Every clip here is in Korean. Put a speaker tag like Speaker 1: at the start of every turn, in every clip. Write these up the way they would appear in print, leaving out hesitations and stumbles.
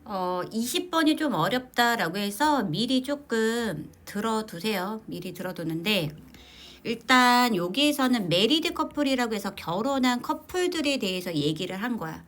Speaker 1: 20번이 좀 어렵다라고 해서 미리 조금 들어두세요. 미리 들어두는데, 일단 여기에서는 메리드 커플이라고 해서 결혼한 커플들에 대해서 얘기를 한 거야.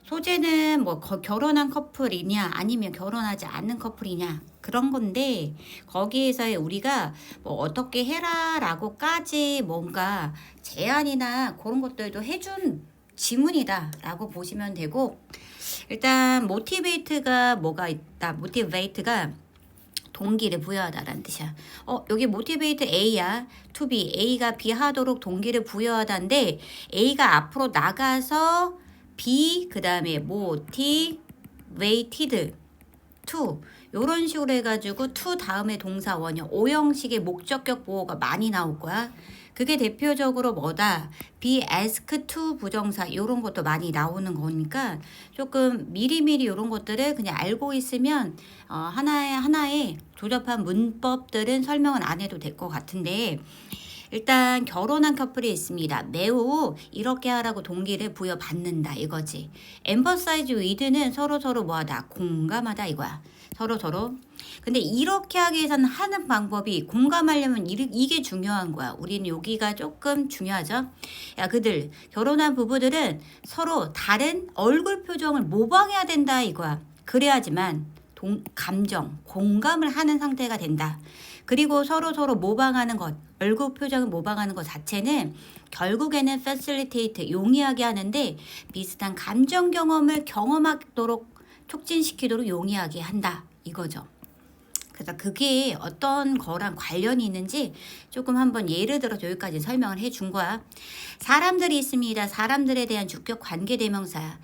Speaker 1: 소재는 뭐 결혼한 커플이냐 아니면 결혼하지 않는 커플이냐 그런 건데, 거기에서 우리가 뭐 어떻게 해라라고까지 뭔가 제안이나 그런 것들도 해준 지문이다라고 보시면 되고, 일단 모티베이트가 뭐가 있다. 모티베이트가 동기를 부여하다라는 뜻이야. 여기 모티베이트 A야. to be. A가 B 하도록 동기를 부여하다인데, A가 앞으로 나가서 B 그 다음에 motivated to 요런 식으로 해가지고 to 다음에 동사 원형 5형식의 목적격 보호가 많이 나올 거야. 그게 대표적으로 뭐다? be asked to 부정사 요런 것도 많이 나오는 거니까 조금 미리미리 요런 것들을 그냥 알고 있으면 하나의 조잡한 문법들은 설명은 안 해도 될 것 같은데, 일단 결혼한 커플이 있습니다. 매우 이렇게 하라고 동기를 부여받는다 이거지. emphasize with는 서로서로 뭐하다? 공감하다 이거야. 서로서로. 근데 이렇게 하기 위해서는 하는 방법이, 공감하려면 이게 중요한 거야. 우리는 여기가 조금 중요하죠. 야, 그들 결혼한 부부들은 서로 다른 얼굴 표정을 모방해야 된다 이거야. 그래야지만 감정, 공감을 하는 상태가 된다. 그리고 서로 모방하는 것, 얼굴 표정을 모방하는 것 자체는 결국에는 facilitate, 용이하게 하는데 비슷한 감정 경험을 경험하도록 촉진시키도록 용이하게 한다 이거죠. 그래서 그게 어떤 거랑 관련이 있는지 조금 한번 예를 들어서 여기까지 설명을 해준 거야. 사람들이 있습니다. 사람들에 대한 주격 관계대명사야.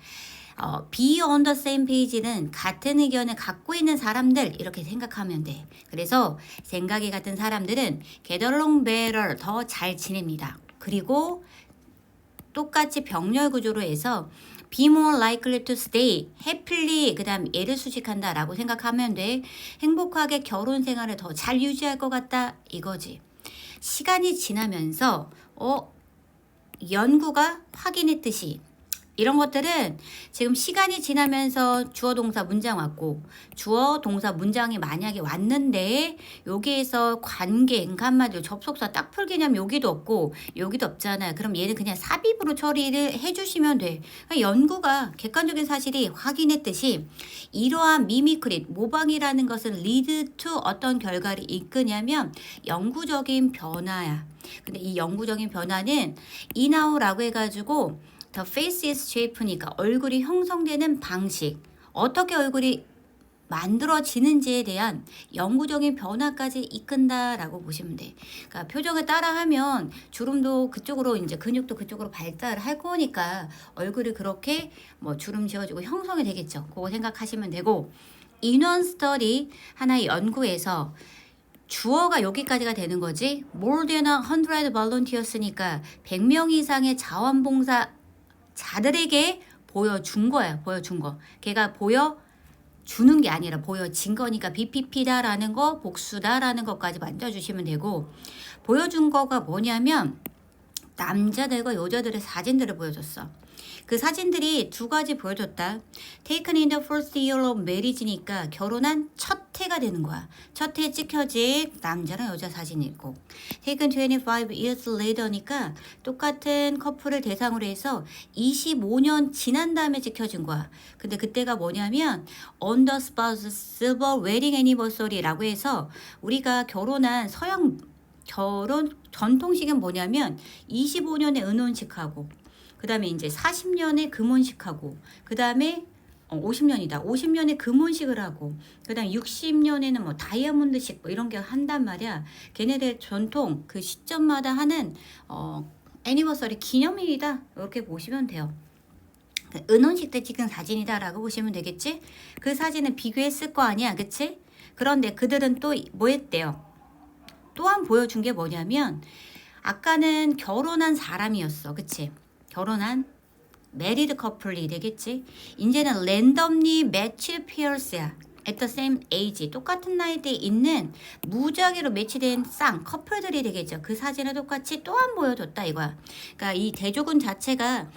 Speaker 1: be on the same page는 같은 의견을 갖고 있는 사람들 이렇게 생각하면 돼. 그래서 생각이 같은 사람들은 get along better, 더 잘 지냅니다. 그리고 똑같이 병렬 구조로 해서 be more likely to stay, happily, 그 다음 얘를 수식한다 라고 생각하면 돼. 행복하게 결혼 생활을 더 잘 유지할 것 같다 이거지. 시간이 지나면서 연구가 확인했듯이 이런 것들은 지금 시간이 지나면서 주어 동사 문장 왔고, 주어 동사 문장이 만약에 왔는데 여기에서 관계, 그러니까 한마디로 접속사 딱 풀기냐면 여기도 없고 여기도 없잖아요. 그럼 얘는 그냥 삽입으로 처리를 해주시면 돼. 그러니까 연구가 객관적인 사실이 확인했듯이 이러한 미미크리, 모방이라는 것은 lead to 어떤 결과를 이끄냐면 영구적인 변화야. 근데 이 영구적인 변화는 인아웃라고 해가지고 The face is shape니까 얼굴이 형성되는 방식, 어떻게 얼굴이 만들어지는지에 대한 영구적인 변화까지 이끈다라고 보시면 돼. 그러니까 표정을 따라하면 주름도 그쪽으로, 이제 근육도 그쪽으로 발달을 할 거니까 얼굴이 그렇게 뭐 주름 지어지고 형성이 되겠죠. 그거 생각하시면 되고, 인원 스터디, 하나의 연구에서 주어가 여기까지가 되는 거지. More than 100 volunteers니까 100명 이상의 자원봉사 자들에게 보여준 거야. 보여준 거. 걔가 보여주는 게 아니라 보여진 거니까 BPP다라는 거, 복수다라는 것까지 만져주시면 되고, 보여준 거가 뭐냐면 남자들과 여자들의 사진들을 보여줬어. 그 사진들이 두 가지 보여줬다. Taken in the first year of marriage니까 결혼한 첫 해가 되는 거야. 첫 해에 찍혀진 남자랑 여자 사진이 있고, Taken 25 years later니까 똑같은 커플을 대상으로 해서 25년 지난 다음에 찍혀진 거야. 근데 그때가 뭐냐면 On the spouse silver wedding anniversary라고 해서 우리가 결혼한 서양 결혼 전통식은 뭐냐면 25년의 은혼식하고, 그 다음에 이제 40년의 금혼식하고, 그 다음에 50년이다. 50년의 금혼식을 하고, 그 다음에 60년에는 뭐 다이아몬드식 뭐 이런 게 한단 말이야. 걔네들 전통 그 시점마다 하는 애니버서리 기념일이다. 이렇게 보시면 돼요. 은혼식 때 찍은 사진이다라고 보시면 되겠지? 그 사진은 비교했을 거 아니야. 그치? 그런데 그들은 또 뭐 했대요? 또한 보여준 게 뭐냐면, 아까는 결혼한 사람이었어. 그치? 결혼한 메리드 커플이 되겠지. 이제는 랜덤리 매치 페어스야. at the same age, 똑같은 나이대에 있는 무작위로 매치된 커플들이 되겠죠. 그 사진을 똑같이 또한 보여줬다 이거야. 그러니까 이 대조군 자체가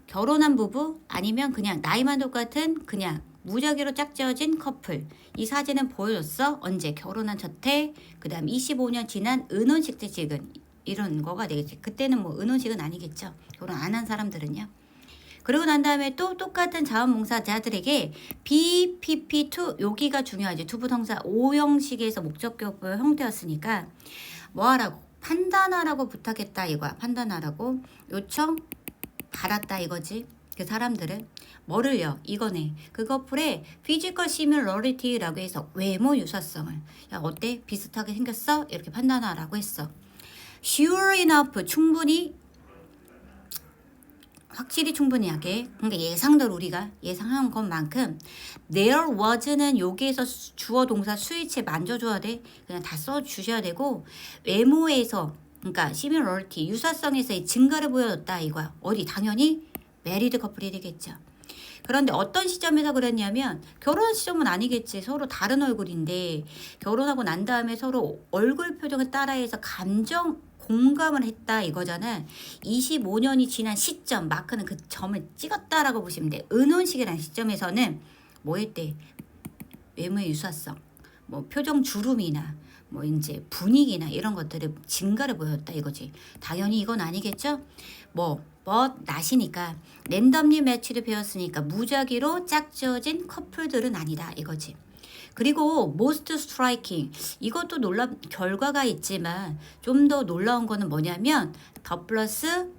Speaker 1: 결혼한 부부 아니면 그냥 나이만 똑같은 그냥 무작위로 짝지어진 커플. 이 사진은 보여줬어. 언제? 결혼한 첫해. 그 다음 25년 지난 은혼식 때 찍은 이런 거가 되겠지. 그때는 뭐 은혼식은 아니겠죠. 결혼 안 한 사람들은요. 그러고 난 다음에 또 똑같은 자원봉사자들에게 BPP2 여기가 중요하지. 투부동사 오형식에서 목적격보 형태였으니까 뭐 하라고? 판단하라고 부탁했다 이거야. 판단하라고 요청 받았다 이거지. 그 사람들은 뭐를요? 이거네. 그 커플의 physical similarity라고 해서 외모 유사성을 야 어때? 비슷하게 생겼어? 이렇게 판단하라고 했어. Sure enough 충분히 확실히 충분히 하게. 그러니까 예상대로 우리가 예상한 것만큼 there was는 여기에서 주어 동사 스위치에 만져줘야 돼. 그냥 다 써주셔야 되고 외모에서 그러니까 similarity 유사성에서의 증가를 보여줬다 이거야. 어디? 당연히 메리드 커플이 되겠죠. 그런데 어떤 시점에서 그랬냐면 결혼 시점은 아니겠지. 서로 다른 얼굴인데 결혼하고 난 다음에 서로 얼굴 표정을 따라해서 감정 공감을 했다 이거잖아. 25년이 지난 시점 마크는 그 점을 찍었다라고 보시면 돼. 은혼식이라는 시점에서는 뭐 했대? 외모의 유사성, 뭐 표정 주름이나 뭐 이제 분위기나 이런 것들의 증가를 보였다 이거지. 당연히 이건 아니겠죠? 나시니까 랜덤리 매치를 배웠으니까 무작위로 짝지어진 커플들은 아니다 이거지. 그리고 most striking 이것도 놀라운 결과가 있지만 좀 더 놀라운 거는 뭐냐면 더 플러스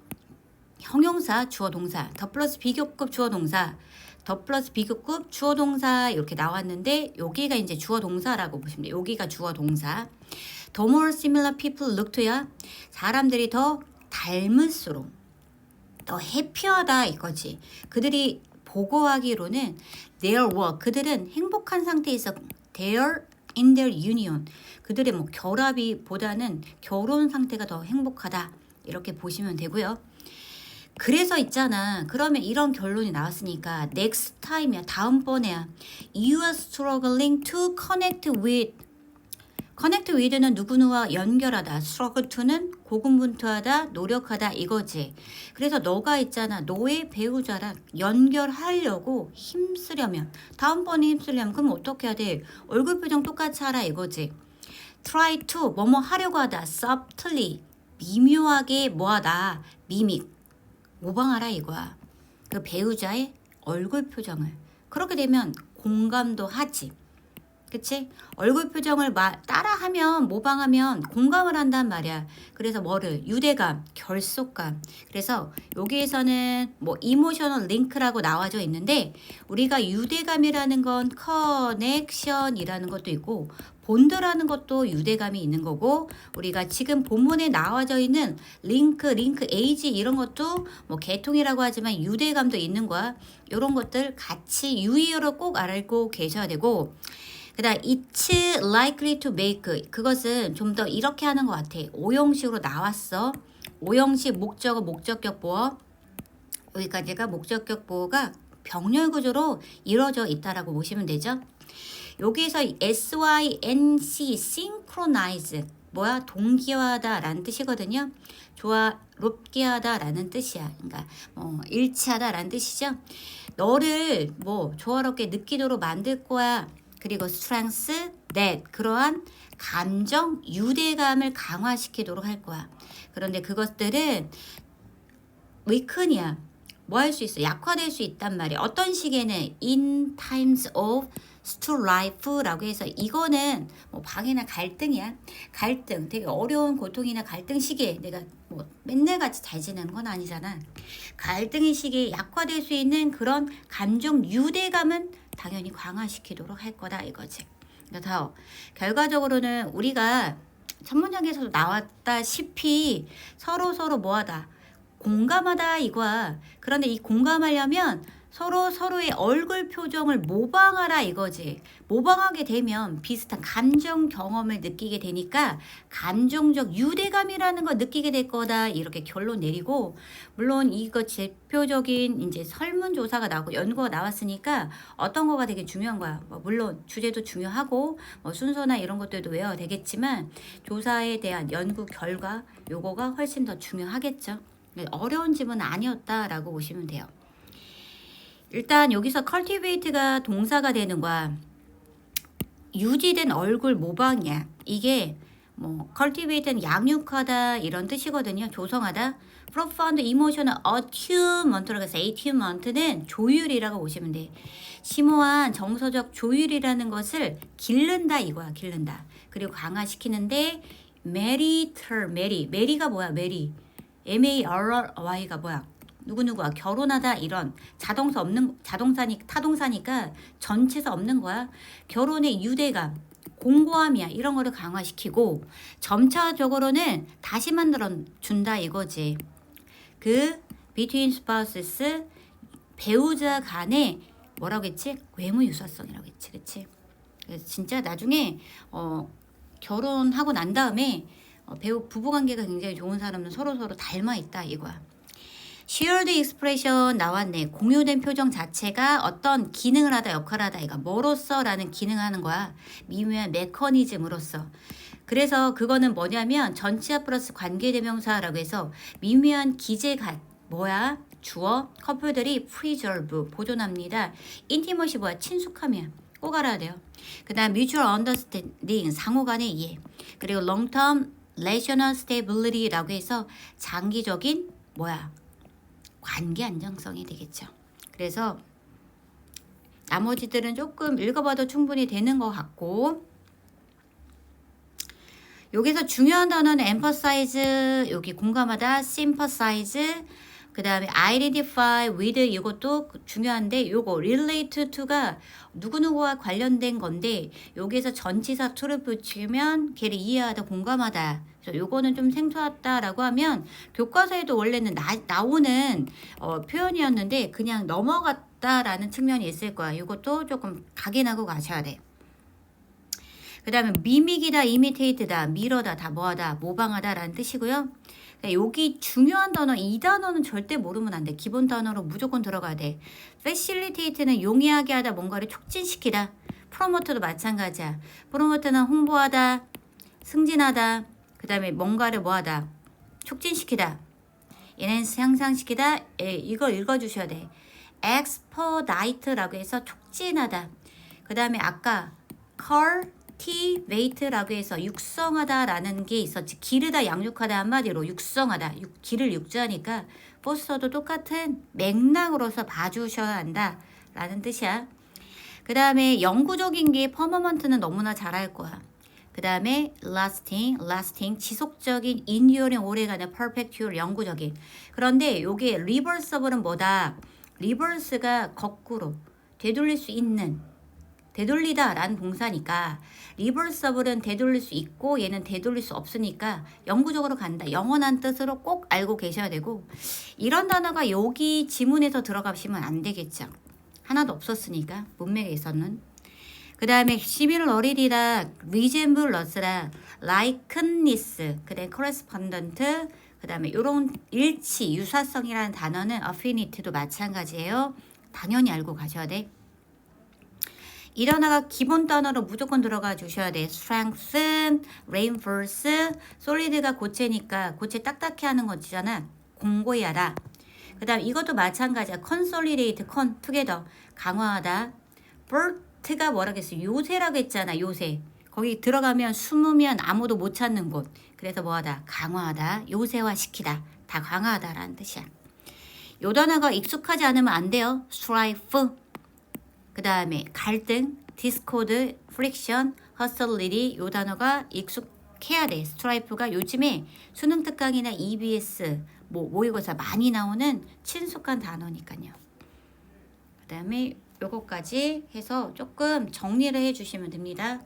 Speaker 1: 형용사 주어 동사 더 플러스 비교급 주어 동사 더 플러스 비교급 주어 동사 이렇게 나왔는데 여기가 이제 주어 동사라고 보시면 돼요. 여기가 주어 동사. The more similar people look to야 사람들이 더 닮을수록 더 해피하다 이거지. 그들이 보고하기로는 their work 그들은 행복한 상태에서 their in their union 그들의 뭐 결합이보다는 결혼 상태가 더 행복하다 이렇게 보시면 되고요. 그래서 있잖아. 그러면 이런 결론이 나왔으니까 next time이야. 다음번에야. You are struggling to connect with는 누구누구와 연결하다. struggle to는 고군분투하다, 노력하다 이거지. 그래서 너가 있잖아. 너의 배우자랑 연결하려고 힘쓰려면 다음번에 힘쓰려면 그럼 어떻게 해야 돼? 얼굴 표정 똑같이 하라 이거지. try to 뭐뭐 하려고 하다. subtly 미묘하게 뭐하다. 미믹 모방하라 이거야. 그 배우자의 얼굴 표정을. 그렇게 되면 공감도 하지. 그치? 얼굴 표정을 따라하면 모방하면 공감을 한단 말이야. 그래서 뭐를? 유대감, 결속감. 그래서 여기에서는 뭐 이모셔널 링크라고 나와져 있는데 우리가 유대감이라는 건 커넥션이라는 것도 있고 본드라는 것도 유대감이 있는 거고 우리가 지금 본문에 나와져 있는 링크 에이지 이런 것도 뭐 계통이라고 하지만 유대감도 있는 거야. 이런 것들 같이 유의어로 꼭 알고 계셔야 되고 그 다음 it's likely to make 그것은 좀 더 이렇게 하는 것 같아. 오형식으로 나왔어. 오형식 목적어 목적격 보어 여기까지가 목적격 보어가 병렬 구조로 이루어져 있다라고 보시면 되죠. 여기에서 sync synchronize 뭐야? 동기화하다 라는 뜻이거든요. 조화롭게 하다 라는 뜻이야. 그러니까 일치하다 라는 뜻이죠. 너를 조화롭게 느끼도록 만들 거야. 그리고 strength that 그러한 감정 유대감을 강화시키도록 할 거야. 그런데 그것들은 weaken이야. 뭐 할 수 있어? 약화될 수 있단 말이야. 어떤 시기에는 in times of strife라고 해서 이거는 방해나 갈등이야. 갈등, 되게 어려운 고통이나 갈등 시기에 내가 맨날 같이 잘 지내는 건 아니잖아. 갈등의 시기에 약화될 수 있는 그런 감정 유대감은 당연히 강화시키도록 할 거다 이거지. 그래서 결과적으로는 우리가 첫 문장에서도 나왔다시피 서로 뭐하다 공감하다 이거야. 그런데 이 공감하려면 서로의 얼굴 표정을 모방하라 이거지. 모방하게 되면 비슷한 감정 경험을 느끼게 되니까 감정적 유대감이라는 걸 느끼게 될 거다 이렇게 결론 내리고 물론 이거 대표적인 이제 설문조사가 나오고 연구가 나왔으니까 어떤 거가 되게 중요한 거야. 물론 주제도 중요하고 순서나 이런 것들도 외워야 되겠지만 조사에 대한 연구 결과 요거가 훨씬 더 중요하겠죠. 어려운 질문은 아니었다라고 보시면 돼요. 일단 여기서 cultivate가 동사가 되는 거야. 유지된 얼굴 모방이야. 이게 뭐 cultivate는 양육하다 이런 뜻이거든요. 조성하다. profound emotional attunement라고 해서 attunement는 조율이라고 보시면 돼. 심오한 정서적 조율이라는 것을 기른다 이거야. 기른다. 그리고 강화시키는데 메리가 뭐야? 메리. MARY가 뭐야? 누구누구와 결혼하다 이런 타동사니까 전체에서 없는 거야. 결혼의 유대감, 공고함이야. 이런 거를 강화시키고 점차적으로는 다시 만들어 준다 이거지. 그 between spouses 배우자 간의 뭐라고 했지? 외모 유사성이라고 했지. 그치? 그래서 진짜 나중에 결혼하고 난 다음에 부부관계가 굉장히 좋은 사람은 서로서로 닮아 있다 이거야. shared expression 나왔네. 공유된 표정 자체가 어떤 기능을 하다 역할을 하다 이거 뭐로써라는 기능을 하는 거야. 미묘한 메커니즘으로써. 그래서 그거는 뭐냐면 전치사 플러스 관계대명사라고 해서 미묘한 기재가 뭐야? 주어 커플들이 preserve 보존합니다. intimacy 뭐야? 친숙함이야. 꼭 알아야 돼요. 그 다음 mutual understanding 상호 간의 이해. 그리고 long term relational stability라고 해서 장기적인 뭐야? 관계 안정성이 되겠죠. 그래서 나머지들은 조금 읽어봐도 충분히 되는 것 같고 여기서 중요한 단어는 emphasize 여기 공감하다, sympathize 그 다음에 identify with 이것도 중요한데 요거 relate to가 누구누구와 관련된 건데 여기에서 전치사 to를 붙이면 걔를 이해하다, 공감하다. 그래서 요거는 좀 생소하다라고 하면 교과서에도 원래는 나오는 표현이었는데 그냥 넘어갔다라는 측면이 있을 거야. 이것도 조금 각인하고 가셔야 돼. 그 다음에 미믹이다, imitate다, 미러다, 다 뭐하다, 모방하다 라는 뜻이고요. 여기 중요한 단어, 이 단어는 절대 모르면 안 돼. 기본 단어로 무조건 들어가야 돼. facilitate는 용이하게 하다, 뭔가를 촉진시키다. promote도 마찬가지야. promote는 홍보하다, 승진하다, 그 다음에 뭔가를 뭐하다, 촉진시키다. enhance 향상시키다. 이걸 읽어주셔야 돼. expedite라고 해서 촉진하다. 그 다음에 아까 cultivate라고 해서 육성하다라는 게 있었지. 기르다, 양육하다 한마디로 육성하다. 기를 육자니까 포스터도 똑같은 맥락으로서 봐주셔야 한다라는 뜻이야. 그 다음에 영구적인 게 permanent는 너무나 잘할 거야. 그 다음에 lasting 지속적인, enduring 오래가는, perpetual 영구적인. 그런데 요게 reversible은 뭐다? reverse가 거꾸로 되돌릴 수 있는, 되돌리다 라는 동사니까 reversible은 되돌릴 수 있고 얘는 되돌릴 수 없으니까 영구적으로 간다. 영원한 뜻으로 꼭 알고 계셔야 되고 이런 단어가 여기 지문에서 들어가시면 안 되겠죠. 하나도 없었으니까 문맥에서는. 그 다음에 similar이다, resemblance다, likeness, 그 다음에 correspondent, 그 다음에 이런 일치, 유사성이라는 단어는 affinity도 마찬가지예요. 당연히 알고 가셔야 돼. 이 단어가 기본 단어로 무조건 들어가 주셔야 돼. strengthen, reinforce, solid가 고체니까 고체 딱딱해 하는 거잖아. 공고히 하다. 그 다음 이것도 마찬가지야. consolidate, together, 강화하다. burt가 뭐라고 했어? 요새라고 했잖아. 요새. 거기 들어가면 숨으면 아무도 못 찾는 곳. 그래서 뭐하다? 강화하다. 요새화시키다. 다 강화하다라는 뜻이야. 요 단어가 익숙하지 않으면 안 돼요. strife. 그 다음에 갈등, discord, friction, hostility 요 단어가 익숙해야 돼. 스트라이프가 요즘에 수능 특강이나 EBS 모의고사 많이 나오는 친숙한 단어니까요. 그 다음에 요거까지 해서 조금 정리를 해주시면 됩니다.